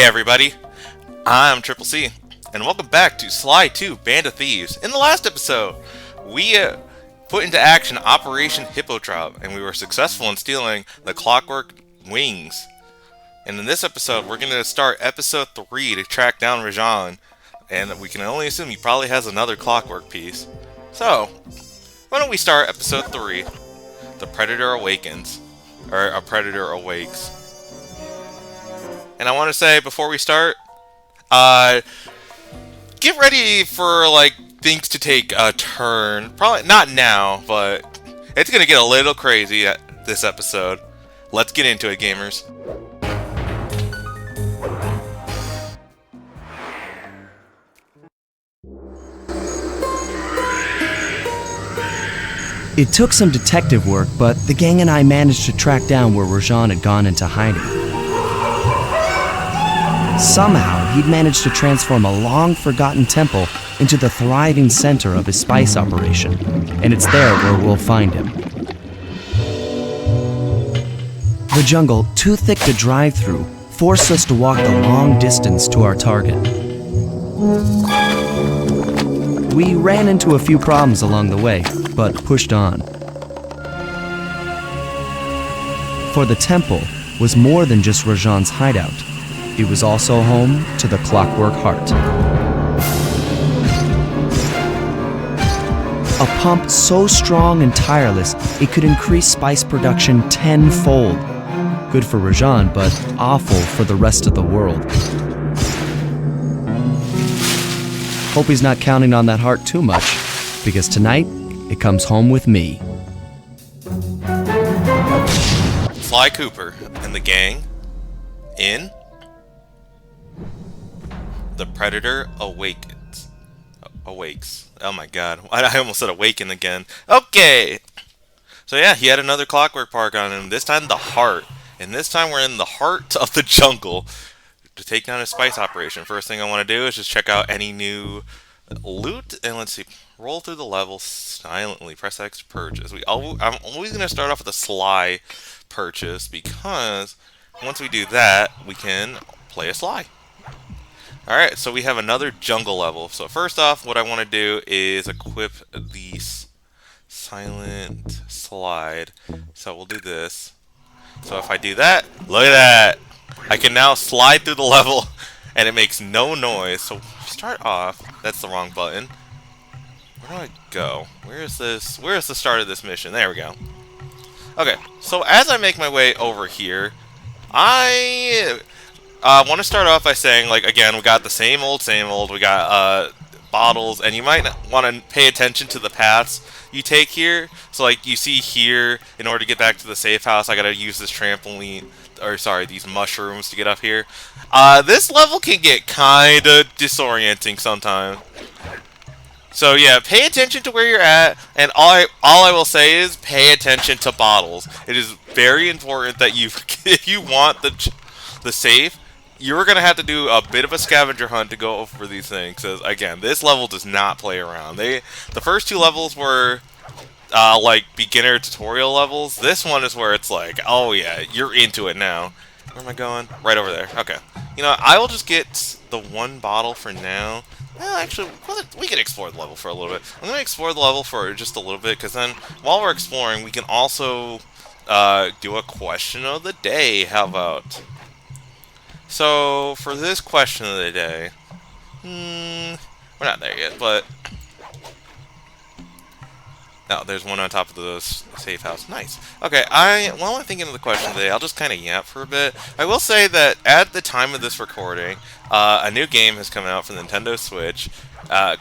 Hey everybody, I'm Triple C, and welcome back to Sly 2 Band of Thieves. In the last episode, we put into action Operation Hippotrap, and we were successful in stealing the Clockwerk wings. And in this episode, we're going to start episode 3 to track down Rajan, and we can only assume he probably has another Clockwerk piece. So, why don't we start episode 3, The Predator Awakens, or A Predator Awakes. And I want to say, before we start, get ready for, things to take a turn. Probably not now, but it's going to get a little crazy at this episode. Let's get into it, gamers. It took some detective work, but the gang and I managed to track down where Rajan had gone into hiding. Somehow, he'd managed to transform a long-forgotten temple into the thriving center of his spice operation, and it's there where we'll find him. The jungle, too thick to drive through, forced us to walk the long distance to our target. We ran into a few problems along the way, but pushed on. For the temple was more than just Rajan's hideout. It was also home to the Clockwerk Heart. A pump so strong and tireless, it could increase spice production tenfold. Good for Rajan, but awful for the rest of the world. Hope he's not counting on that heart too much, because tonight, it comes home with me. Sly Cooper and the gang in The Predator Awakes. Oh my god. I almost said awaken again. Okay! So yeah, he had another Clockwerk park on him. This time the heart. And this time we're in the heart of the jungle to take down his spice operation. First thing I want to do is just check out any new loot. And let's see. Roll through the level silently. Press X to purchase. I'm always going to start off with a Sly purchase, because once we do that, we can play a Sly. Alright, so we have another jungle level. So first off, what I want to do is equip the silent slide. So we'll do this. So if I do that, look at that! I can now slide through the level, and it makes no noise. So start off, that's the wrong button. Where do I go? Where is this? Where is the start of this mission? There we go. Okay, so as I make my way over here, I want to start off by saying, again, we got the same old. We got bottles, and you might want to pay attention to the paths you take here. So, you see here, in order to get back to the safe house, I gotta use this trampoline, or sorry, these mushrooms to get up here. This level can get kinda disorienting sometimes. So yeah, pay attention to where you're at, and all I will say is pay attention to bottles. It is very important that if you want the safe, you're going to have to do a bit of a scavenger hunt to go over these things. Because, again, this level does not play around. The first two levels were, beginner tutorial levels. This one is where it's oh yeah, you're into it now. Where am I going? Right over there. Okay. I will just get the one bottle for now. Well, actually, we can explore the level for a little bit. I'm going to explore the level for just a little bit, because then, while we're exploring, we can also do a question of the day. How about? So, for this question of the day, we're not there yet, but no, there's one on top of the safe house. Nice. Okay, while I'm thinking of the question of the day, I'll just kind of yap for a bit. I will say that at the time of this recording, a new game has come out for the Nintendo Switch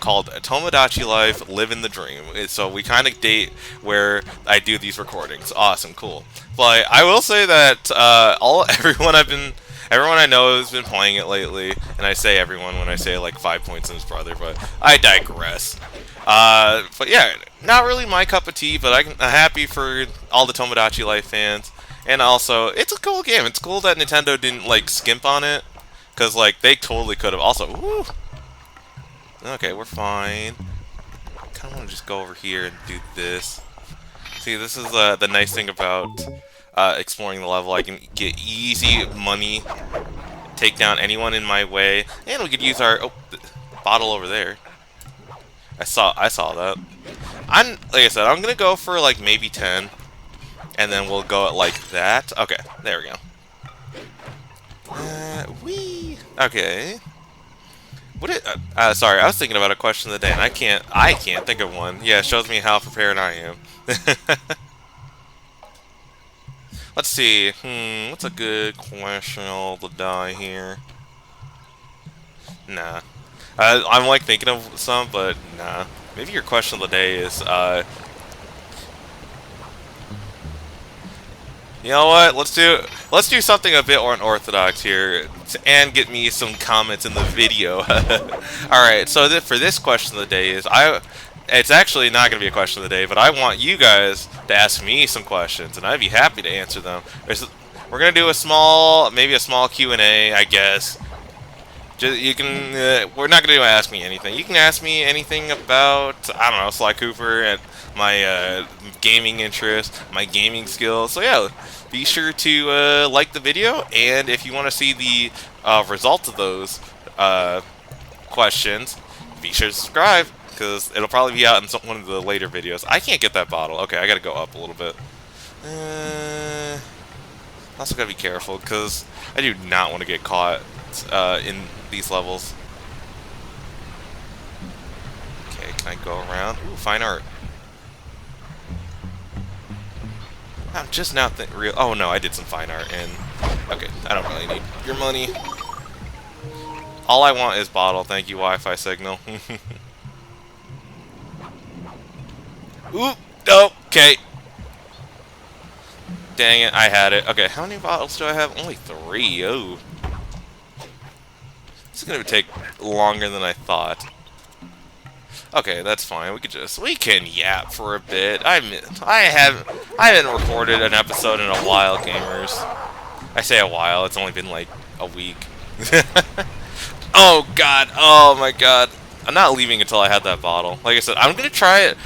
called Tomodachi Life Living the Dream. So we kind of date where I do these recordings. Awesome, cool. But I will say that everyone I know has been playing it lately, and I say everyone when I say 5 Points and his brother, but I digress. But yeah, not really my cup of tea, but I'm happy for all the Tomodachi Life fans. And also, it's a cool game. It's cool that Nintendo didn't skimp on it, because they totally could have. Also, woo! Okay, we're fine. I kind of want to just go over here and do this. See, this is the nice thing about exploring the level. I can get easy money take down anyone in my way, and we could use our bottle over there. I saw that. Like I said, I'm gonna go for like maybe 10, and then we'll go at like that. Okay, there we go. Wee. Okay. Sorry, I was thinking about a question of the day, and I can't think of one. Yeah, it shows me how prepared I am. Let's see. What's a good question of the day here? Nah. I'm like thinking of some, but nah. Maybe your question of the day is, you know what? Let's do something a bit unorthodox here, and get me some comments in the video. All right. So for this question of the day is it's actually not going to be a question of the day, but I want you guys to ask me some questions, and I'd be happy to answer them. We're going to do maybe a small Q&A, I guess. You can. We're not gonna ask me anything. You can ask me anything about, I don't know, Sly Cooper and my gaming interest, my gaming skills. So yeah, be sure to like the video, and if you want to see the results of those questions, be sure to subscribe, because it'll probably be out in one of the later videos. I can't get that bottle. Okay, I gotta go up a little bit. Also gotta be careful, because I do not want to get caught in these levels. Okay, can I go around? Ooh, fine art. I'm just not real. Oh no, I did some fine art, and okay, I don't really need your money. All I want is bottle. Thank you, Wi-Fi signal. Ooh, okay. Dang it, I had it. Okay, how many bottles do I have? Only 3. Oh. This is gonna take longer than I thought. Okay, that's fine. We can yap for a bit. I haven't recorded an episode in a while, gamers. I say a while. It's only been like a week. Oh god. Oh my god. I'm not leaving until I have that bottle. Like I said, I'm gonna try it.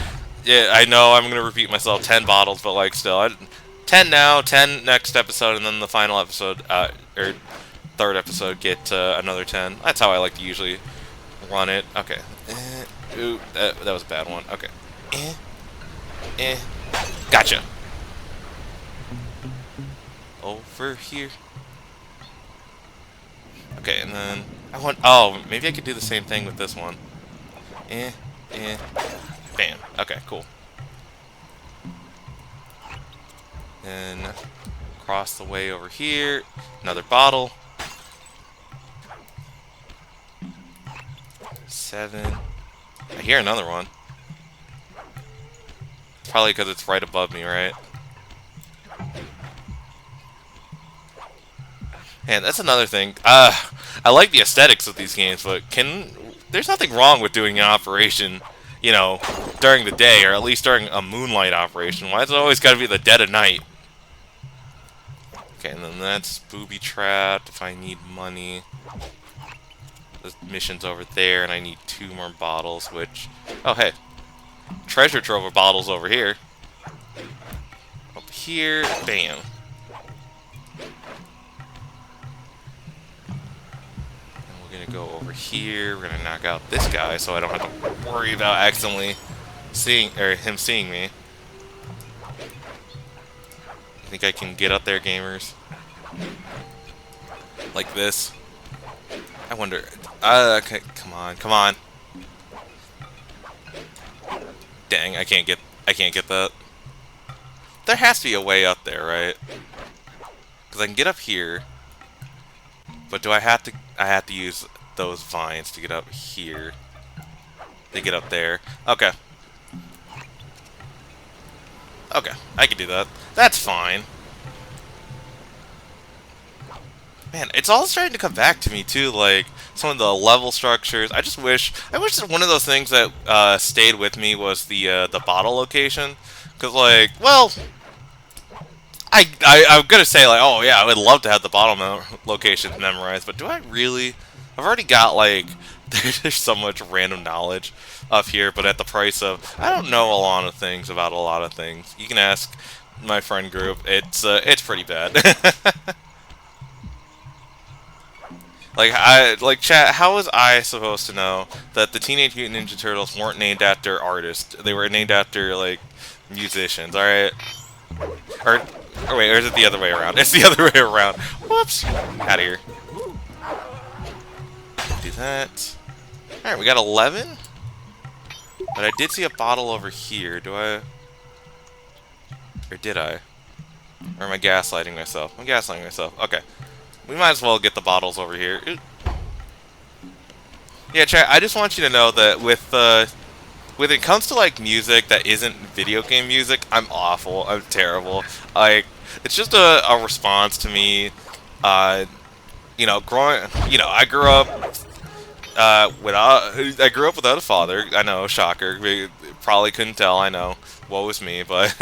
Yeah, I know I'm gonna repeat myself. 10 bottles, but like still, 10 now, 10 next episode, and then the final episode, or third episode, get another 10. That's how I like to usually run it. Okay. Ooh, that was a bad one. Okay. Gotcha. Over here. Okay, and then oh, maybe I could do the same thing with this one. Bam. Okay, cool. Then cross the way over here. Another bottle. 7. I hear another one. Probably because it's right above me, right? Man, that's another thing. I like the aesthetics of these games, but there's nothing wrong with doing an operation, you know, during the day, or at least during a moonlight operation. Why is it always got to be the dead of night? Okay, and then that's booby trapped. If I need money, the mission's over there, and I need 2 more bottles. Which, oh hey, treasure trove of bottles over here. Up here, bam. Gonna go over here. We're gonna knock out this guy, so I don't have to worry about accidentally him seeing me. I think I can get up there, gamers. Like this. I wonder. Okay, come on. Dang, I can't get that. There has to be a way up there, right? Because I can get up here. But do I have to? I have to use those vines to get up here. To get up there. Okay. Okay, I can do that. That's fine. Man, it's all starting to come back to me too. Like some of the level structures. I wish that one of those things that stayed with me was the bottle location. Cause like, well, I'm gonna say like, oh yeah, I would love to have the bottle locations memorized, but do I really? I've already got like there's so much random knowledge up here, but at the price of I don't know a lot of things about a lot of things. You can ask my friend group. It's pretty bad. Chat. How was I supposed to know that the Teenage Mutant Ninja Turtles weren't named after artists? They were named after like musicians. All right, or, or wait, or is it the other way around? It's the other way around. Whoops! Out of here. Do that. All right, we got 11. But I did see a bottle over here. Do I? Or did I? Or am I gaslighting myself? I'm gaslighting myself. Okay. We might as well get the bottles over here. Yeah, chat, I just want you to know that when it comes to like music that isn't video game music, I'm awful. I'm terrible. Like it's just a response to me. I grew up without a father. I know, shocker. We probably couldn't tell. I know. Woe is me, but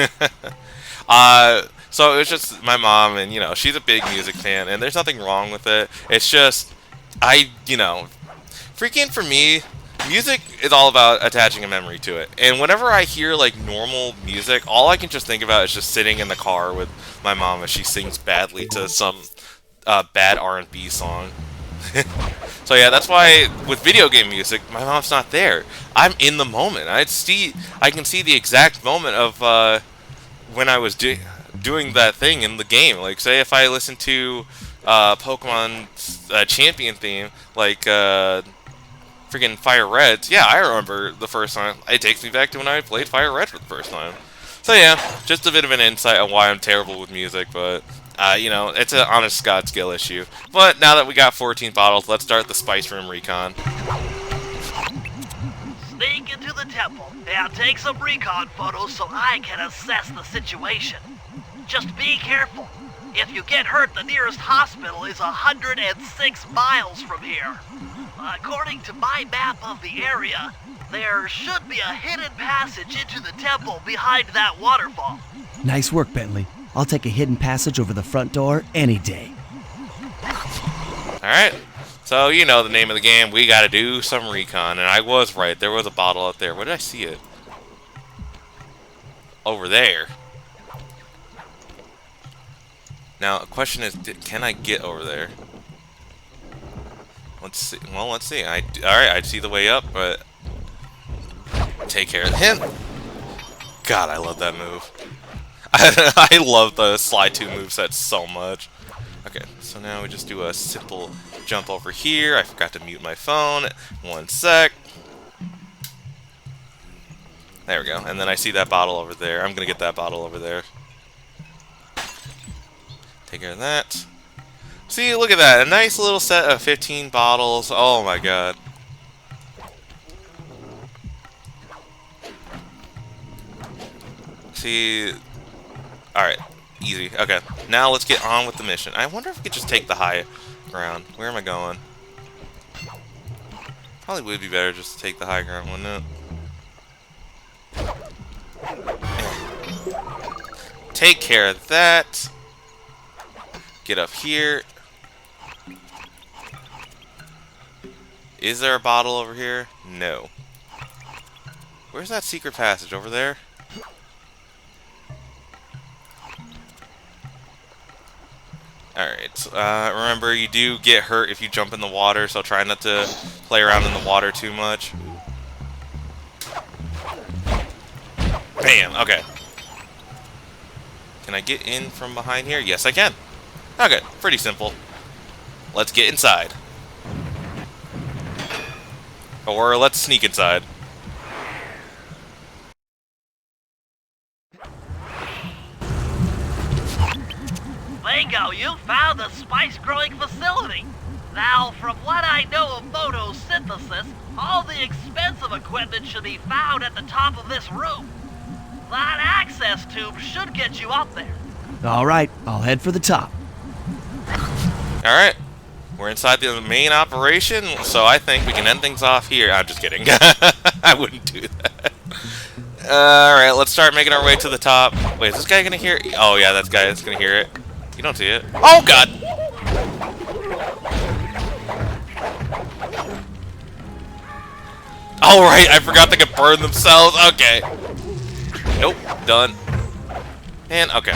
so it was just my mom, and she's a big music fan, and there's nothing wrong with it. It's just freaking for me, music is all about attaching a memory to it. And whenever I hear like normal music, all I can just think about is just sitting in the car with my mom as she sings badly to some bad R&B song. So yeah, that's why with video game music, my mom's not there. I'm in the moment. I can see the exact moment of when I was doing that thing in the game. Like, say if I listen to Pokemon Champion theme, like freaking Fire Reds. Yeah, I remember the first time. It takes me back to when I played Fire Red for the first time. So yeah, just a bit of an insight on why I'm terrible with music, but it's an honest God skill issue. But now that we got 14 bottles, let's start the Spice Room recon. Sneak into the temple and take some recon photos so I can assess the situation. Just be careful. If you get hurt, the nearest hospital is 106 miles from here. According to my map of the area, there should be a hidden passage into the temple behind that waterfall. Nice work, Bentley. I'll take a hidden passage over the front door any day. Alright, so you know the name of the game. We gotta do some recon, and I was right. There was a bottle out there. Where did I see it? Over there. Now, the question is, can I get over there? Let's see. Well, let's see. Alright, I see the way up, but take care of him. God, I love that move. I love the slide 2 moveset so much. Okay, so now we just do a simple jump over here. I forgot to mute my phone. 1 sec. There we go. And then I see that bottle over there. I'm gonna get that bottle over there. Take care of that. See, look at that. A nice little set of 15 bottles. Oh my god. See... Alright. Easy. Okay. Now let's get on with the mission. I wonder if we could just take the high ground. Where am I going? Probably would be better just to take the high ground, wouldn't it? Take care of that. Get up here. Is there a bottle over here? No. Where's that secret passage? Over there? Alright, remember you do get hurt if you jump in the water, so try not to play around in the water too much. Bam! Okay. Can I get in from behind here? Yes, I can. Okay, pretty simple. Let's get inside. Or let's sneak inside. Bingo, you found the spice growing facility. Now, from what I know of photosynthesis, all the expensive equipment should be found at the top of this room. That access tube should get you up there. All right, I'll head for the top. Alright. We're inside the main operation, so I think we can end things off here. I'm just kidding. I wouldn't do that. Alright, let's start making our way to the top. Wait, is this guy gonna hear it? Oh yeah, that guy is gonna hear it. You don't see it. Oh god! Alright, I forgot they could burn themselves. Okay. Nope, done. And, okay.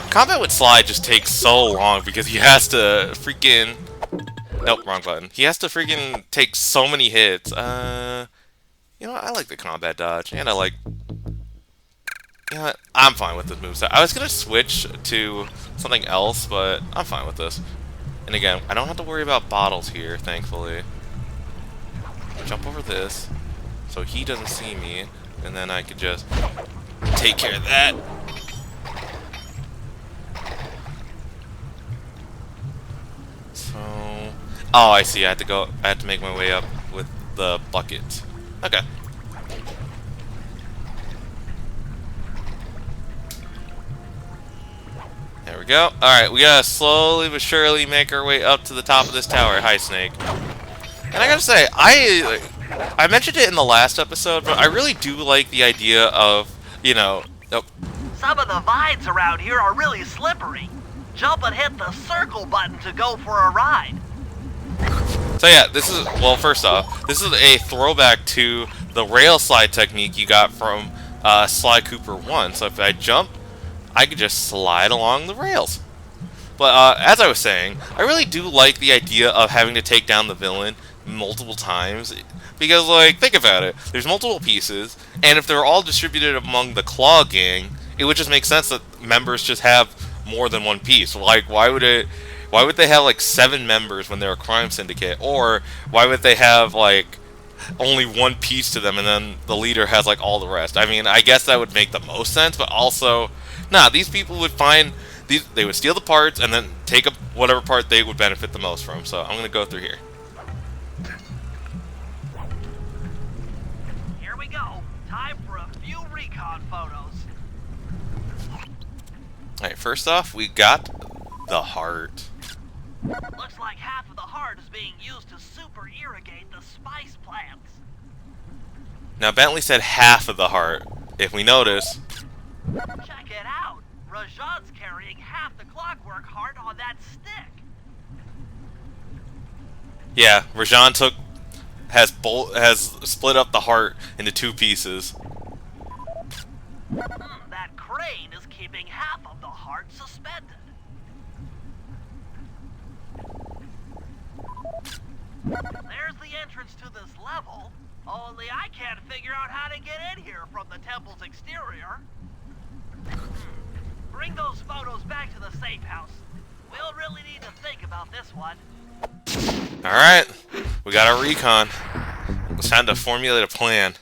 Combat with Sly just takes so long because he has to freaking... Nope, wrong button. He has to freaking take so many hits. You know what? I like the combat dodge, and I like... You know what? I'm fine with this moveset. I was gonna switch to something else, but I'm fine with this. And again, I don't have to worry about bottles here, thankfully. Jump over this, so he doesn't see me, and then I could just take care of that. So... Oh, I see. I had to make my way up with the bucket. Okay. There we go. Alright, we gotta slowly but surely make our way up to the top of this tower. Hi, Snake. And I gotta say, I mentioned it in the last episode, but I really do like the idea of, you know... Oh, Some of the vines around here are really slippery. Jump and hit the circle button to go for a ride. so yeah, this is... Well, first off, this is a throwback to the rail slide technique you got from Sly Cooper 1. So if I jump, I could just slide along the rails. But as I was saying, I really do like the idea of having to take down the villain multiple times. Because, like, think about it. There's multiple pieces, and if they're all distributed among the Claw Gang, it would just make sense that members just have more than one piece. Like, why would they have, like, 7 members when they're a crime syndicate? Or why would they have, like, only one piece to them, and then the leader has, like, all the rest? I mean, I guess that would make the most sense, but also... Nah, these people would find... They would steal the parts and then take up whatever part they would benefit the most from. So I'm going to go through here. Here we go. Time for a few recon photos. Alright, first off, we got the heart. Looks like half of the heart is being used to super irrigate the spice plants. Now, Bentley said half of the heart. If we notice... Check it out. Rajan's carrying half the Clockwerk heart on that stick. Yeah, Rajan has split up the heart into 2 pieces. That crane is keeping half of the heart suspended. There's the entrance to this level, only I can't figure out how to get in here from the temple's exterior. Bring those photos back to the safe house. We'll really need to think about this one. Alright, we got our recon. It's time to formulate a plan.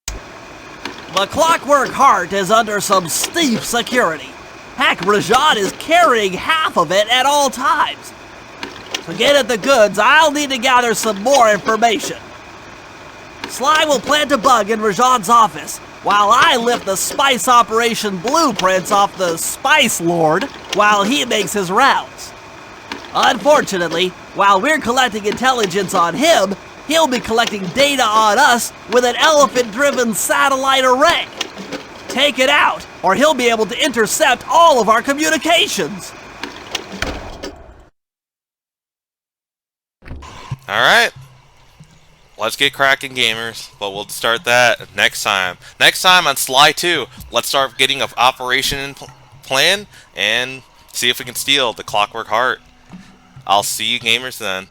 The Clockwerk heart is under some steep security. Heck, Rajan is carrying half of it at all times. To get at the goods, I'll need to gather some more information. Sly will plant a bug in Rajan's office, while I lift the spice operation blueprints off the Spice Lord while he makes his rounds. Unfortunately, while we're collecting intelligence on him, he'll be collecting data on us with an elephant-driven satellite array. Take it out, or he'll be able to intercept all of our communications. Alright. Let's get cracking, gamers, but we'll start that next time. Next time on Sly 2, let's start getting an operation plan and see if we can steal the Clockwerk heart. I'll see you gamers then.